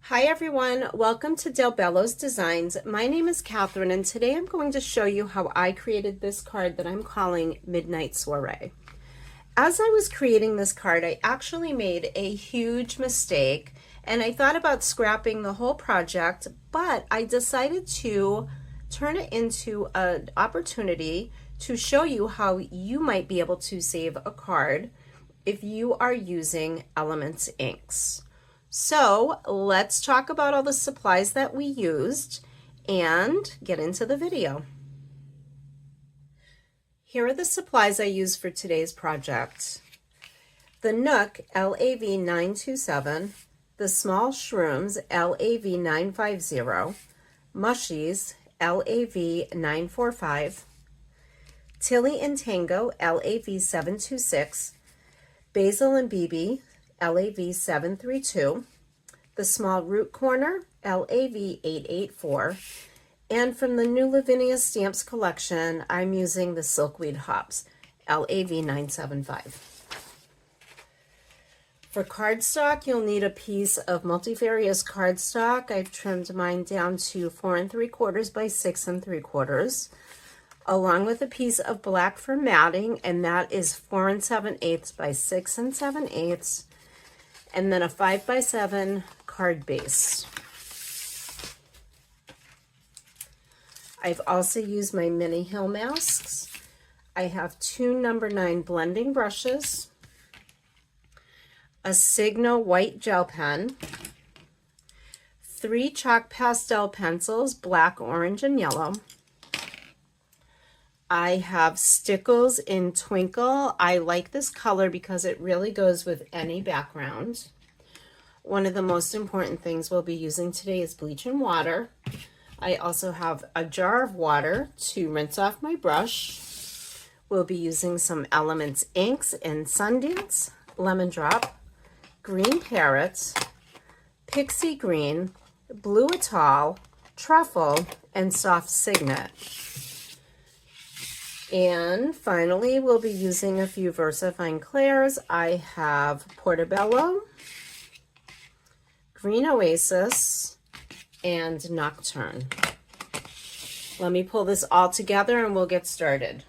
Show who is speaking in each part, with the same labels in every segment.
Speaker 1: Hi everyone, welcome to Bello's Designs. My name is Catherine and today I'm going to show you how I created this card that I'm calling Midnight Soiree. As I was creating this card, I actually made a huge mistake and I thought about scrapping the whole project, but I decided to turn it into an opportunity to show you how you might be able to save a card if you are using Elements inks. So let's talk about all the supplies that we used and get into the video. Here are the supplies I used for today's project. The Nook LAV97, the small Shrooms LAV950, Mushies LAV945, Tilly and Tango LAV726, Basil and Bibi LAV732, the small root corner LAV884, and from the new Lavinia Stamps collection, I'm using the Silkweed Hops LAV975. For cardstock, you'll need a piece of Multifarious Cardstock. I've trimmed mine down to 4 3/4 by 6 3/4, along with a piece of black for matting, and that is 4 7/8 by 6 7/8, and then a 5 by 7 card base. I've also used my mini hill masks. I have 2 number 9 blending brushes, a Signo white gel pen, 3 chalk pastel pencils, black, orange, and yellow. I have Stickles in Twinkle. I like this color because it really goes with any background. One of the most important things we'll be using today is bleach and water. I also have a jar of water to rinse off my brush. We'll be using some Elements inks in Sundance, Lemon Drop, Green Parrot, Pixie Green, Blue Atoll, Truffle, and Soft Cygnet. And finally, we'll be using a few Versafine Clairs. I have Portabello, Green Oasis, and Nocturne. Let me pull this all together and we'll get started.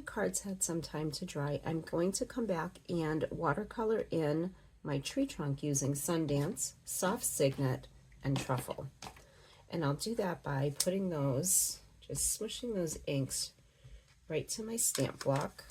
Speaker 1: cards had some time to dry, I'm going to come back and watercolor in my tree trunk using Sundance, Soft Cygnet, and Truffle. And I'll do that by putting those, just smooshing those inks right to my stamp block.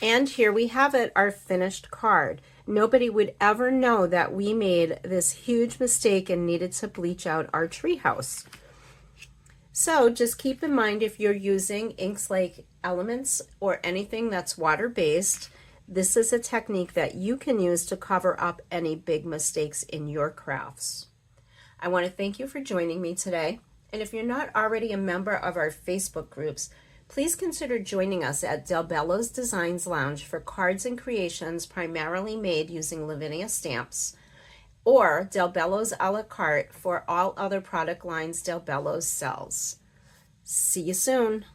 Speaker 1: And here we have it, our finished card. Nobody would ever know that we made this huge mistake and needed to bleach out our treehouse. So just keep in mind, if you're using inks like Elements or anything that's water-based, this is a technique that you can use to cover up any big mistakes in your crafts. I want to thank you for joining me today. And if you're not already a member of our Facebook groups, please consider joining us at Del Bello's Designs Lounge for cards and creations primarily made using Lavinia stamps, or Del Bello's a la carte for all other product lines Del Bello's sells. See you soon.